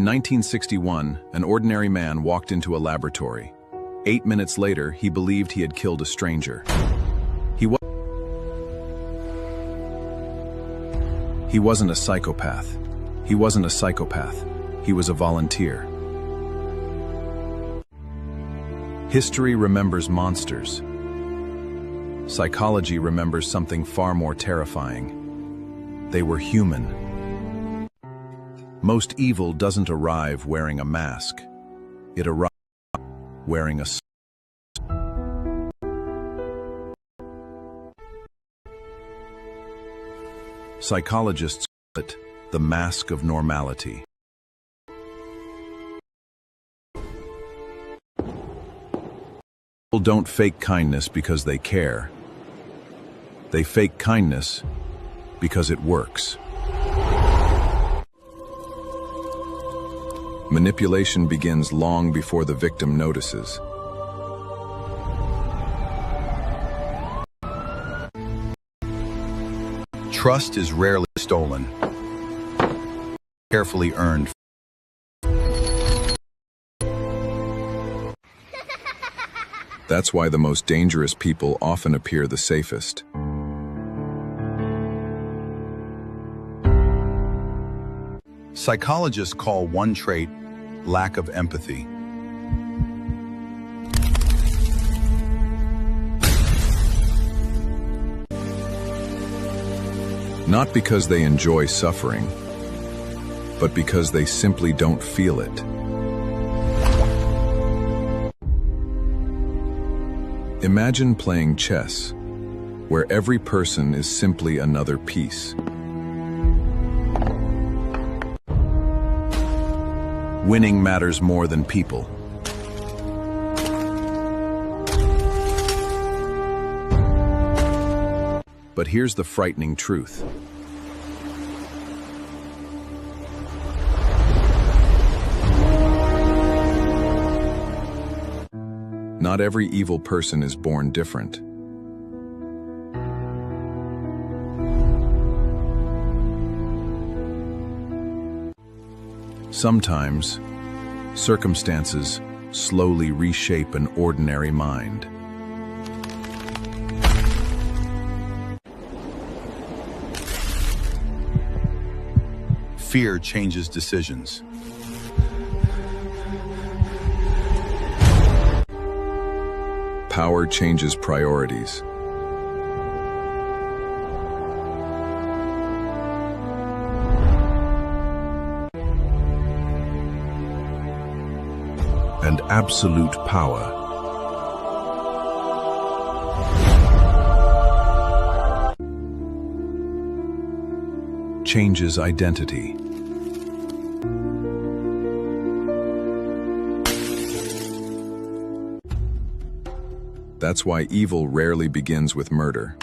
In 1961, an ordinary man walked into a laboratory. 8 minutes later, he believed he had killed a stranger. He wasn't a psychopath. He wasn't a psychopath. He was a volunteer. History remembers monsters. Psychology remembers something far more terrifying. They were human. Most evil doesn't arrive wearing a mask. It arrives wearing a Psychologists call it the mask of normality. People don't fake kindness because they care. They fake kindness because it works. Manipulation begins long before the victim notices. Trust is rarely stolen, carefully earned. That's why the most dangerous people often appear the safest. Psychologists call one trait lack of empathy. Not because they enjoy suffering, but because they simply don't feel it. Imagine playing chess, where every person is simply another piece. Winning matters more than people. But here's the frightening truth. Not every evil person is born different. Sometimes, circumstances slowly reshape an ordinary mind. Fear changes decisions. Power changes priorities. And absolute power changes identity. That's why evil rarely begins with murder.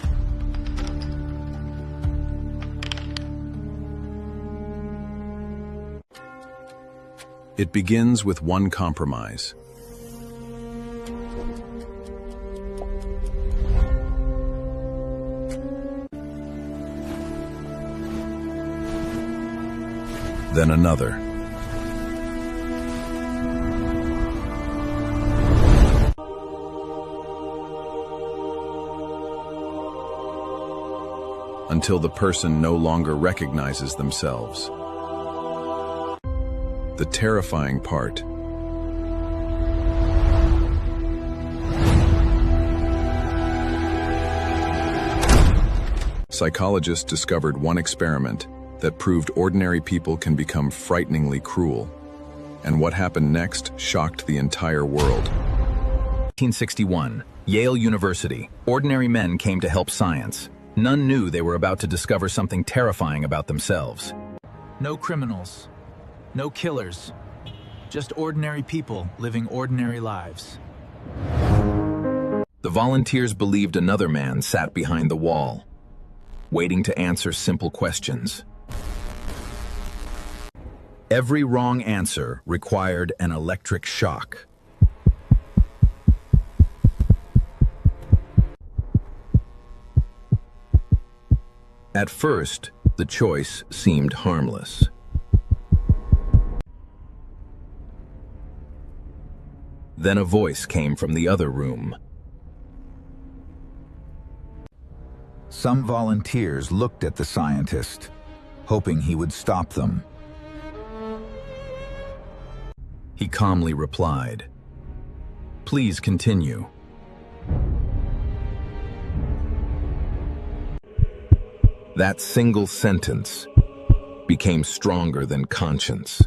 It begins with one compromise. Then another. Until the person no longer recognizes themselves. The terrifying part psychologists discovered one experiment that proved ordinary people can become frighteningly cruel. And what happened next shocked the entire world. 1961, Yale University. Ordinary men came to help science. None knew they were about to discover something terrifying about themselves. No criminals, no killers, just ordinary people living ordinary lives. The volunteers believed another man sat behind the wall, waiting to answer simple questions. Every wrong answer required an electric shock. At first, the choice seemed harmless. Then a voice came from the other room. Some volunteers looked at the scientist, hoping he would stop them. He calmly replied, "Please continue." That single sentence became stronger than conscience.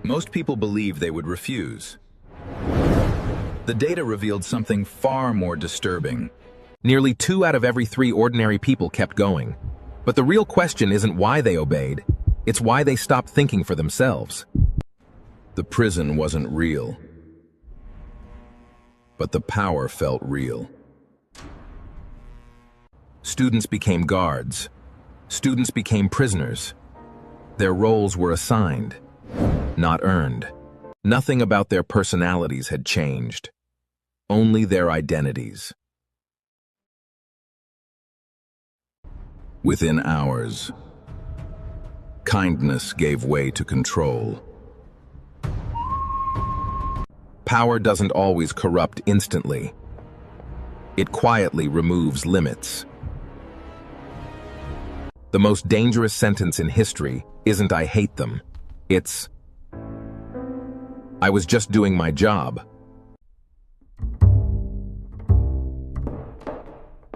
Most people believed they would refuse. The data revealed something far more disturbing. Nearly 2 out of every 3 ordinary people kept going. But the real question isn't why they obeyed, it's why they stopped thinking for themselves. The prison wasn't real, but the power felt real. Students became guards. Students became prisoners. Their roles were assigned, not earned. Nothing about their personalities had changed. Only their identities. Within hours, kindness gave way to control. Power doesn't always corrupt instantly. It quietly removes limits. The most dangerous sentence in history isn't "I hate them." It's "I was just doing my job."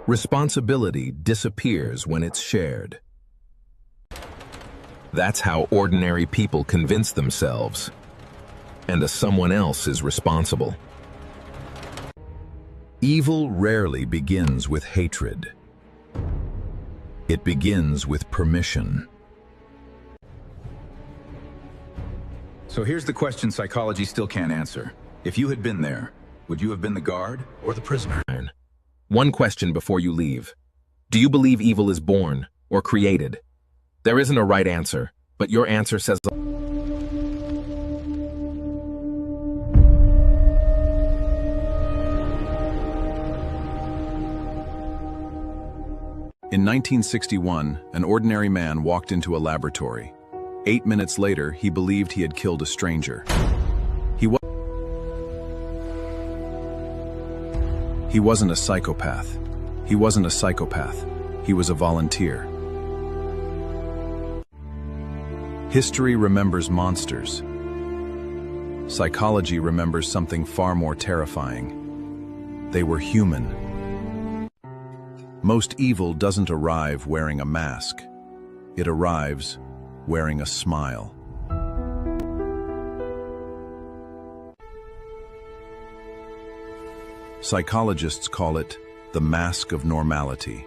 Responsibility disappears when it's shared. That's how ordinary people convince themselves, and someone else is responsible. Evil rarely begins with hatred. It begins with permission. So here's the question psychology still can't answer. If you had been there, would you have been the guard or the prisoner? One question before you leave. Do you believe evil is born or created? There isn't a right answer, but your answer says In 1961, an ordinary man walked into a laboratory. 8 minutes later, he believed he had killed a stranger. He wasn't a psychopath. He wasn't a psychopath. He was a volunteer. History remembers monsters. Psychology remembers something far more terrifying. They were human. Most evil doesn't arrive wearing a mask. It arrives wearing a smile. Psychologists call it the mask of normality.